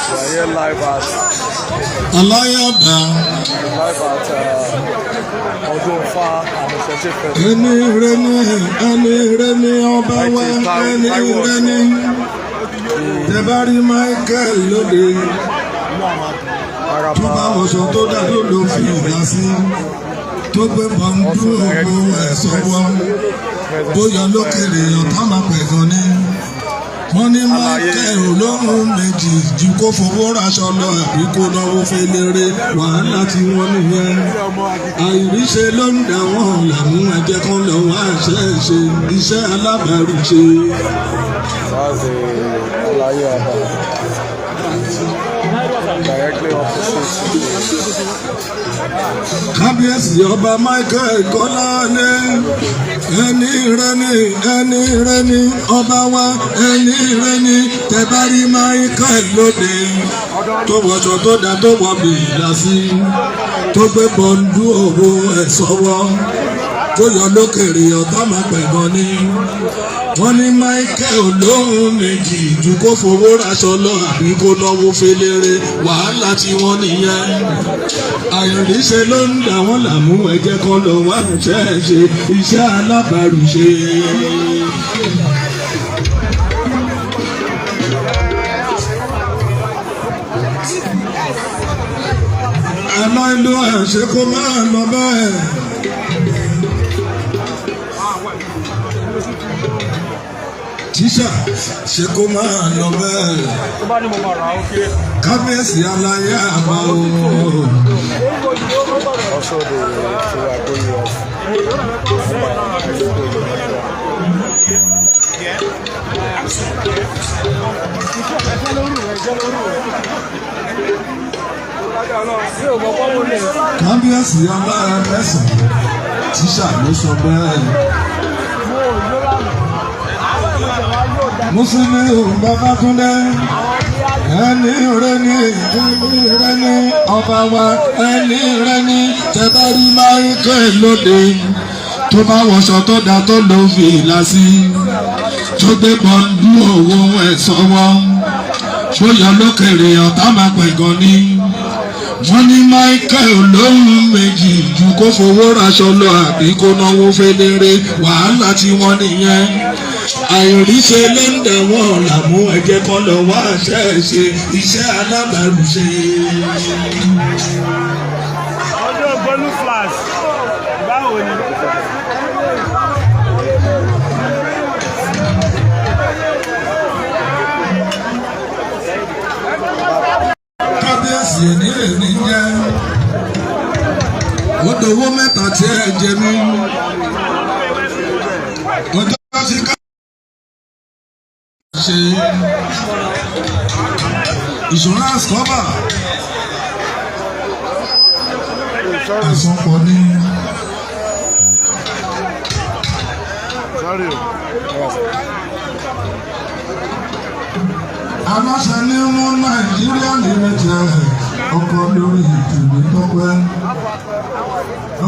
here live at Aláyàbá. Live at Odunfa and Oshoshe Festival. Ẹni rẹni ọba wa ẹni rẹni. Tẹ̀bárí Michael lóde. Tó bá wọṣọ tó dá tó lò fi ìgbà sí. Tó gbé bọ̀ǹdù ògbó ẹ̀ sọ́wọ́. Bóyá lókèrè ọ̀tá máa pẹ̀ gan ni. Wọ́n ní Michael olóhùn méjì ju kó fowó raṣọ lọ àbí kó náwó fẹlẹrẹ wàhálà tí wọ́n nìyẹn. Àìríṣe ló ń dà wọ́n làmú ẹ̀jẹ̀ kan lọ wá ṣe iṣẹ́ alábàárù ṣe. Directly opposite. Kábíyèsí ọba Michael Kọ́láwọlé ẹni rẹni ọba wa ẹni rẹni tẹ̀bárí Michael lóde tó wọṣọ tó dá tó wọ bìlà sí tó gbé bọ̀ǹdù òwò ẹ̀ sọ́wọ́ tó yọ lókèrè ọ̀tá máa pẹ̀ gan ni. Wọ́n ní Michael olóhùn méjì ju kó fowó raṣọ lọ àbí kó náwó fẹlẹrẹ wàhálà tí wọ́n nìyẹn. Àìríṣe ló ń dà wọ́n làmú ẹ̀jẹ̀ kan lọ wá ṣe iṣẹ́ alábàárù ṣe. Àná ìlú ẹ̀ ṣe kó máa lọ bẹ́ẹ̀. Tíṣà ṣe kó máa lọ bẹ́ẹ̀. Kábíyèsí aláyé àbá o. Also the Tiwagoyi of Kábíyèsí aláyé mẹ́sàn-án. Tíṣà ló sọ bẹ́ẹ̀. Mùsùlùmí Babátúndé ẹni rẹni ọba wa ẹni rẹni tẹ̀bárí Michael lóde tó bá wọṣọ tó dá tó lò fìlà sí tó gbé bọ̀ǹdù òwò ẹ̀ sọ́wọ́ tó yọ lókèrè ọ̀tá máa pẹ̀ gan ni. Wọ́n ní Michael olóhùn méjì ju kó fowó raṣọ lọ àbí kó náwó fẹlẹrẹ wàhálà tí wọ́n nìyẹn. Àìríṣe ló ń dà wọ́n làmú ẹ̀jẹ̀ kan lọ wá ṣe iṣẹ́ alábàárù ṣe. Ọjọ́ Bólú flash báwo ni? Kábíyèsí èní jẹ́ odòwó mẹ́ta tí ẹ jẹ mí. Ọjọ́ tí ká ṣe insurance cover àsopọ̀ ní. Aláṣẹ ní mú Nàìjíríà limited ọkọ̀ lórí ìtìwé tọ́pẹ́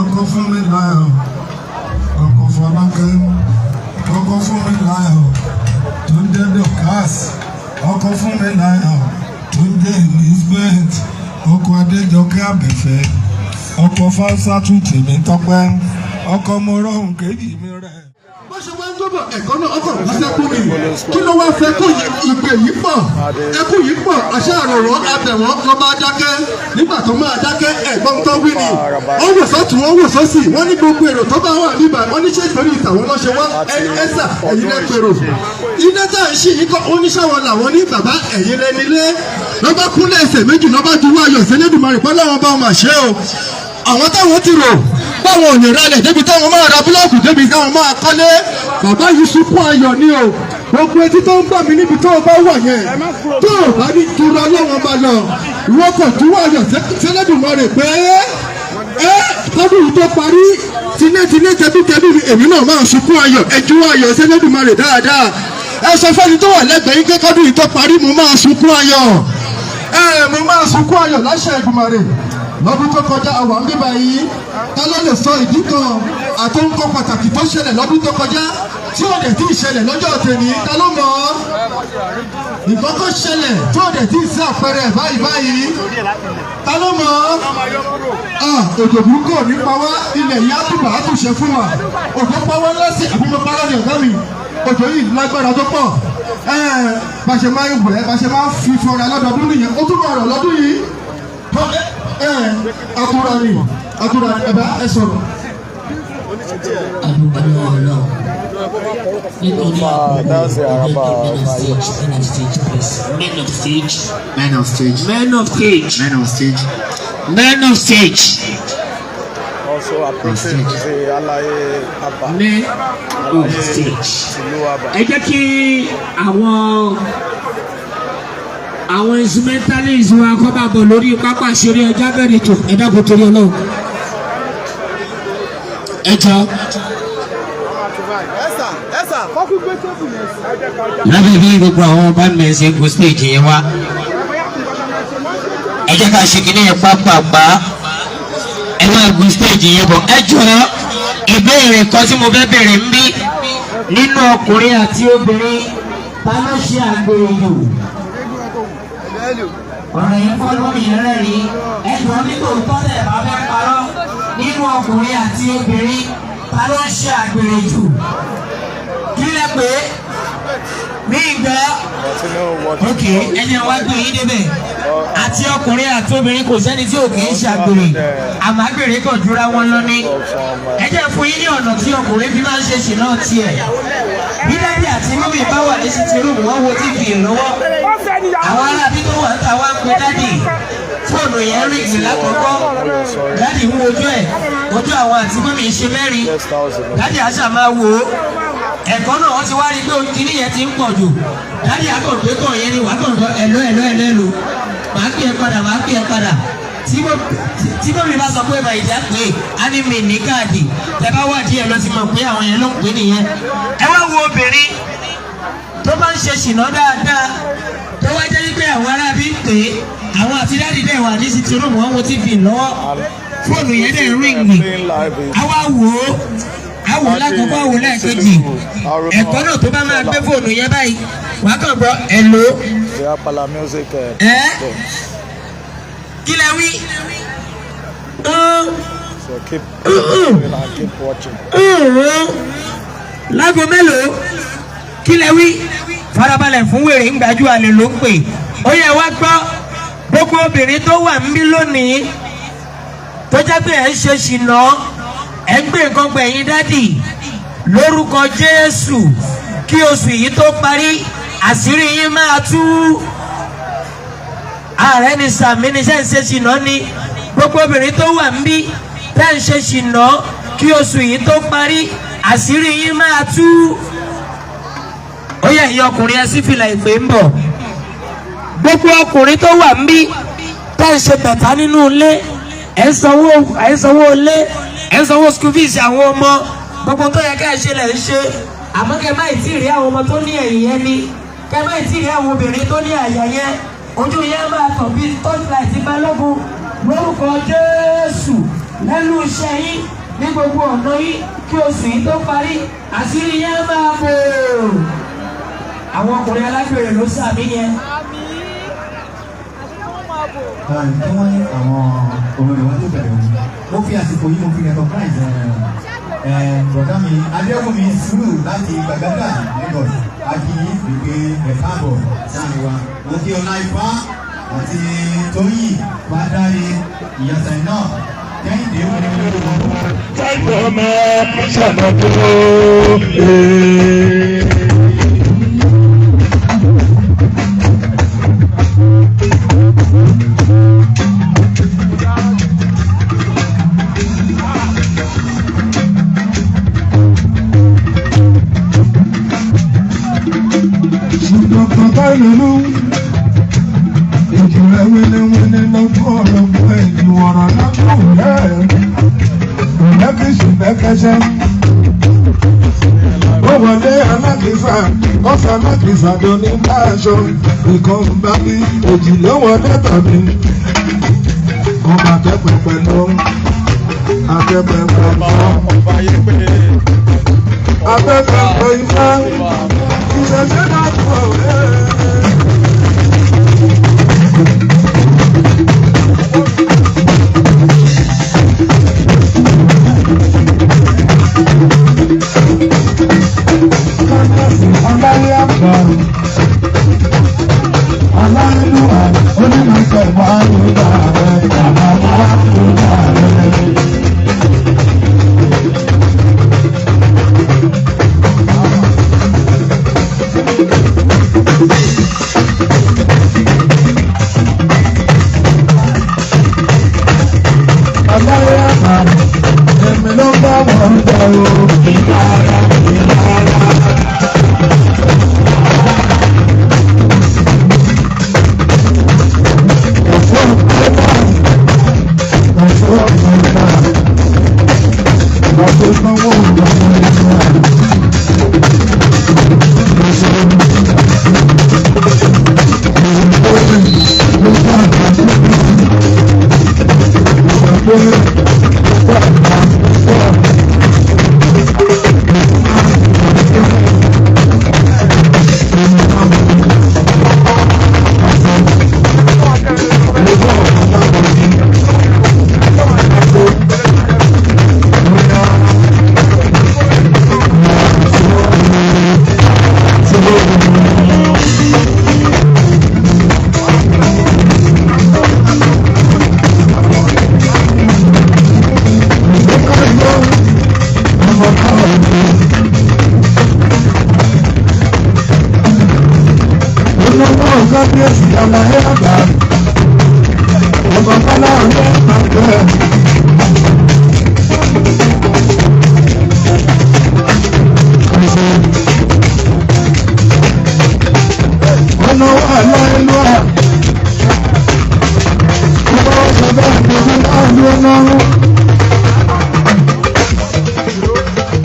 ọkọ̀ fún mi láyọ̀ ọkọ̀ Fọlákẹ́ ọkọ̀ fún mi láyọ̀ tó ń jẹ́ Dorcas ọkọ̀ fún mi láyọ̀ tó ń jẹ́ Elizabeth ọkọ̀ Adéjọkẹ́ Àbẹ̀fẹ́ ọkọ̀ Fáṣátù tèmi tọ́pẹ́ ọkọ̀ Mọ́rọ́hùn kejì mi rẹ̀. Bó ṣe wá ń gbọ́dọ̀ ẹ̀kọ́ náà ọkọ̀ ìgbésẹ̀kú ni kí ló wá fẹ́ kó ìpè yìí pọ̀ ẹkú yìí pọ̀ àṣà àròrọ̀ abẹ̀wọ̀n ló máa dákẹ́ nígbà tó máa dákẹ́ ẹ̀gbọ́n tó wí ni wọ́n wò sọ́tún wọ́n wò sọ́sì wọ́n ní gbogbo èrò tó bá wà níbà wọ́n ní ṣé ìtorí ìtàwọn lọ́ṣẹ̀ wá ẹ̀sà ẹ̀yìn lẹ́pẹ̀rọ̀ ilé tá à ń ṣe yìí kọ́ oníṣàwọn làwọn ní bàbá ẹ̀yìn lẹ́nilé lọ́ba kúnlẹ̀ ẹsẹ̀ méjì lọ́ba ju wáyọ̀ sẹ́lẹ̀dùmarè pọ́ láwọn bá wọn mà ṣe o àwọn táwọn ti rò báwọn ò ní ralẹ̀ débi táwọn máa ra búlọ́ọ̀kù débi táwọn máa kọ́lé bàbá yìí sunkún ayọ̀ ni o gbogbo etí tó ń gbà mí níbi tó o bá wà yẹn tó o bá ní tura lọ́wọ́ bá lọ ìwọ kò tún ayọ̀ sẹ́lẹ̀dùmarè pé tọ́dún yìí tó parí tinétiné tẹbítẹbí èmi náà máa sunkún ayọ̀ ẹjú ayọ̀ sẹ́lẹ̀dùmarè dáadáa ẹ sọ fẹ́ni tó wà lẹ́gbẹ̀ẹ́ yín kékọ́dún yìí tó parí mo máa sunkún ayọ̀ mo máa sunkún ayọ̀ láṣẹ Èdùmàrè lọ́dún tó kọjá àwọn àmì báyìí ta ló lè sọ ìdí kan àtúnkọ́ pàtàkì tó ṣẹlẹ̀ lọ́dún tó kọjá tí ò dẹ̀ tí ì ṣẹlẹ̀ lọ́jọ́ tèmi ta ló mọ̀ ọ́ nǹkan tó ṣẹlẹ̀ tí ò dẹ̀ tí ì sí àpẹẹrẹ báyìí ta ló mọ̀ ọ́ òjò burúkú ò ní pa wá ilẹ̀ yìí á túbọ̀ á tún ṣe fún wa òjò pa wá lọ́sì àbí mo pa lọ́dẹ̀ ọ̀gá mi òjò yìí lágbára tó pọ̀ bá ṣe máa ń wẹ̀ bá ṣe máa ń fi fọra lọ́dọọdún nìyẹn ó túbọ̀ rọ̀ lọ́dún yìí àtúrà ni ẹ̀bá ẹ sọ̀rọ̀. Men of stage. Also appreciate the Alaye Abba. Men of stage. Ẹ jẹ́ kí àwọn instrumentalist wa kọ́ bá bọ̀ lórí pápá ìṣeré ẹja bẹ̀rẹ̀ tó ẹ dákun torí Ọlọ́run. Ẹ jọ. Lábẹ́ bí gbogbo àwọn bá mi ṣe go stage yẹn wá. Ẹ jẹ́ ká ṣe kìíní yẹn pápá ẹ máa go stage yẹn bọ̀. Ẹ jọ ìbéèrè kan tí mo fẹ́ bèrè ń bí nínú ọkùnrin àti obìnrin ta ló ṣe àgbèrò. Ọ̀rọ̀ yẹn kọ́ lórí ìrẹ́rìí ẹ̀dùn onítòótọ́ tẹ̀ bá fẹ́ parọ́ nínú ọkùnrin àti obìnrin ta ló ń ṣe àgbèrè jù. Kí lẹ pé mí gbọ́ ok ẹni àwọn àgbè yín débẹ̀ àti ọkùnrin àti obìnrin kò sẹ́ni tí ò kì í ṣe àgbèrè àmọ́ àgbèrè kò dúra wọn lọ ní. Ẹ jẹ́ fún yín ní ọ̀nà tí ọkùnrin fi máa ń ṣe ṣìnà tiẹ̀. Bí dádì àti mọ́mì bá wà ní sítírù wọ́n wo TV lọ́wọ́ àwọn arábí tó wà ń ta wá ń pe dádì fóònù yẹn rí ìlákọ̀ọ́kọ́ dádì ń wojú ẹ̀ ojú àwọn àti mọ́mì ṣe mẹ́rin dádì àṣà máa wò ó ẹ̀kọ́ náà wọ́n ti wá rí pé kíní yẹn ti ń pọ̀ jù dádì akọ̀gbé kọ̀ yẹn ni wà á kàn fọ́ ẹ̀lọ́ màá pè é padà tí mọ́mì bá sọ pé bàyìí pé á ní mi ní káàdì tẹ bá wà díẹ̀ lọ sí mọ̀ pé àwọn yẹn ló ń pè nìyẹn. Ẹ wá wo obìnrin tó bá ń ṣe ṣìnà dáadáa tó wá jẹ́ wípé àwọn arábí ń pè é àwọn àti dáàdì dẹ̀ wà ní sítì rúùmù wọn wo TV lọ́wọ́ fóònù yẹn dẹ̀ ríngì àwa wò ó àwò lákòókò àwò lẹ́ẹ̀kejì ẹ̀kọ́ náà tó bá máa gbé fóònù yẹn báyìí wàá kàn gbọ́ ẹ̀lò kí lẹ wí. So keep and keep watching. Lágo mélòó kí lẹ wí farabalẹ̀ fún wèrè ń gbájú àlè ló ń pè ó yẹ wá gbọ́ gbogbo obìnrin tó wà níbí lónìí tó jẹ́ pé ẹ̀ ń ṣe ṣìnà ẹ̀ ń gbé nǹkan gbẹ̀yìn dádì lórúkọ Jésù kí oṣù yìí tó parí àṣírí yín máa tú. Ààrẹ ni sàmì ní ṣe ń ṣe ṣìnà ni gbogbo obìnrin tó wà níbí tẹ́ ń ṣe ṣìnà kí oṣù yìí tó parí àṣírí yín máa tú. Ó yẹ ìyá ọkùnrin ẹ sí fìlà ìpè ń bọ̀. Gbogbo ọkùnrin tó wà níbí tẹ́ ń ṣe tẹ̀tà nínú ilé ẹ̀ ń sanwó ilé ẹ̀ ń sanwó school fees àwọn ọmọ gbogbo tó yẹ ká ẹ ṣe lẹ̀ ń ṣe àmọ́ kẹ́ má ì tí ì rí àwọn ọmọ tó ní ẹ̀yìn yẹn ni kẹ́ má ì tí ì rí àwọn obìnrin tó ní àyà yẹn ojú yẹn máa tàn bí torchlight balógun lórúkọ Jésù lẹ́nu iṣẹ́ yín ní gbogbo ọ̀nà yín kí oṣù yìí tó parí àṣírí yẹn máa bò. Àwọn ọkùnrin alágbèrè ló sàmì yẹn. Tí wọ́n ní àwọn olórí wọn tó bẹ̀rẹ̀ wọn. Mo fi àsìkò yìí mo fi recognize bọ̀dá mi Adéwùmí Sùúrù láti Gbàgádà Lagos Ajíyí gbègbè ẹ̀káàbọ̀ sáàmì wa. Mo kí Ọlá Ifá àti Tóyìn Fádáre ìyàtọ̀ náà Kẹ́hìndé wọn ni wọ́n lò wọ́n. Táìpọ̀ ọmọ ṣàmọ̀tò nínú ìjìnlẹ̀ wíníwíní ló kọ́ ọ̀rọ̀ fún ẹ̀jì wọ̀rọ̀ lọ́kọ̀ rẹ̀ ìlẹ́kìsì lẹ́kẹsẹ́. ó wọlé alákìsà kọ́sà alákìsà tó ní káàṣọ ìkan bá mi òjì ló wọlé tàbí ọmọ akẹ́pẹ̀pẹ̀ lọ akẹ́pẹ̀pẹ̀ lọ. afẹ́fẹ́ tó iná ìṣẹ̀ṣẹ̀ náà tó ọ̀láyé àgbà aláìlúwà onímọ̀ọ́sẹ̀ wà lóba rẹ̀ bàbá wà lóba rẹ̀. Ọ̀láyé àgbà èmi ló bá wọn jẹ́ o.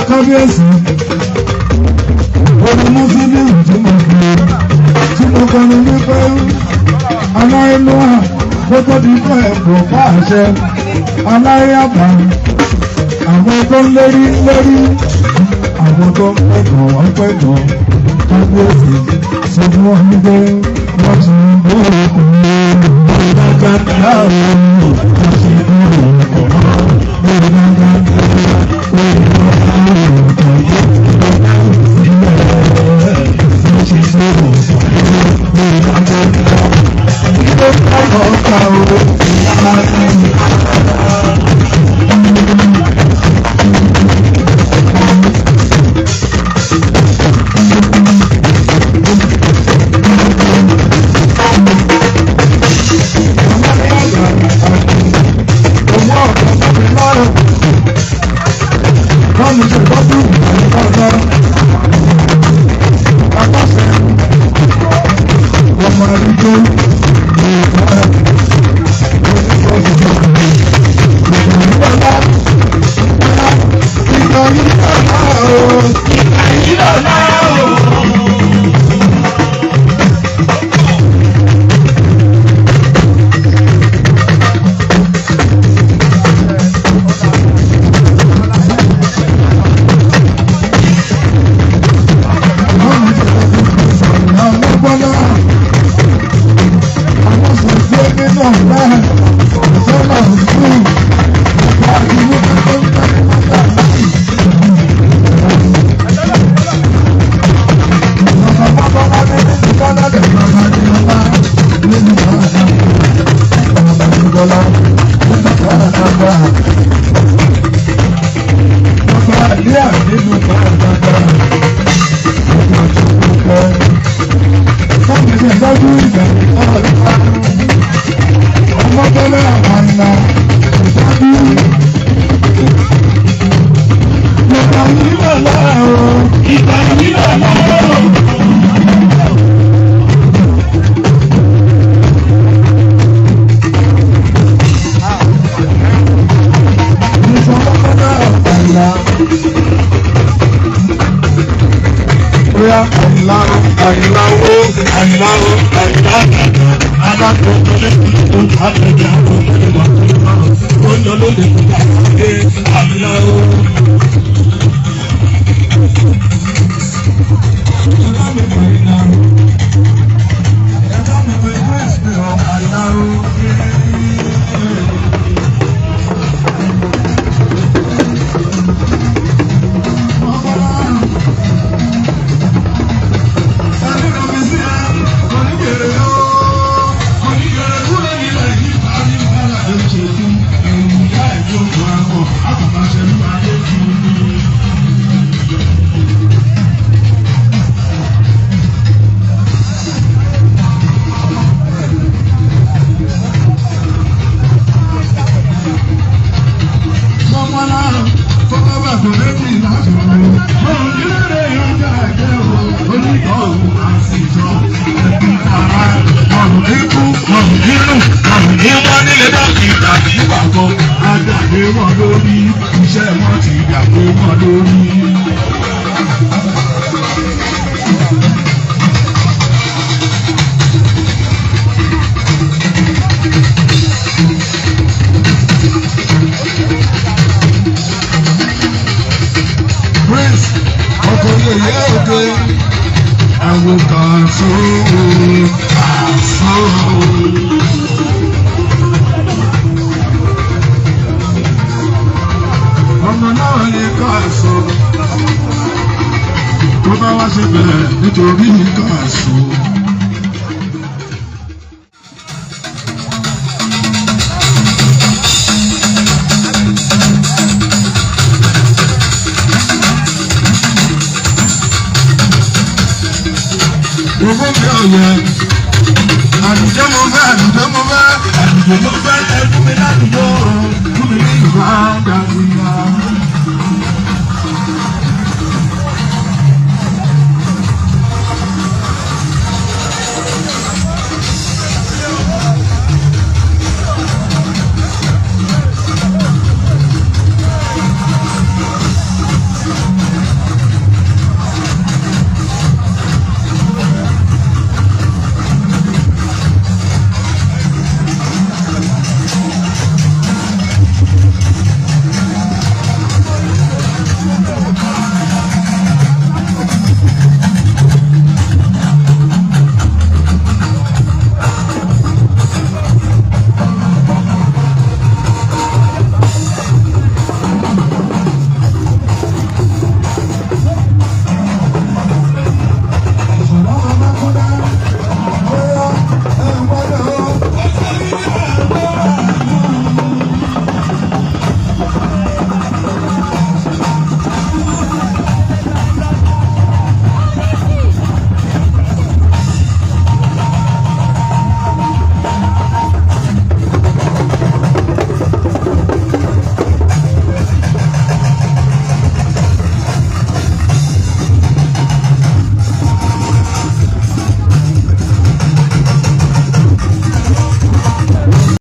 Kábíyèsí ọdún mọ́sílẹ̀ tí mo kọrin wípé aláìlúwà gbogbo dípò ẹ̀kọ́ pàṣẹ aláìyàbá àwọn tó ń lérí àwọn tó ń pẹ̀gàn wọ́n pẹ̀gàn kábíyèsí sọ fún wọn wípé wọ́n ti ń bó ọkùnrin ìdájọ́ láàrin wọ́n ti ń bó ọkùnrin Nítorí Kàṣọ. Owó mi ò yẹ, àdùjọ mo fẹ́, ẹ̀dùn mi ládùúgbò, fún mi ní ìgbà dàgbìyà.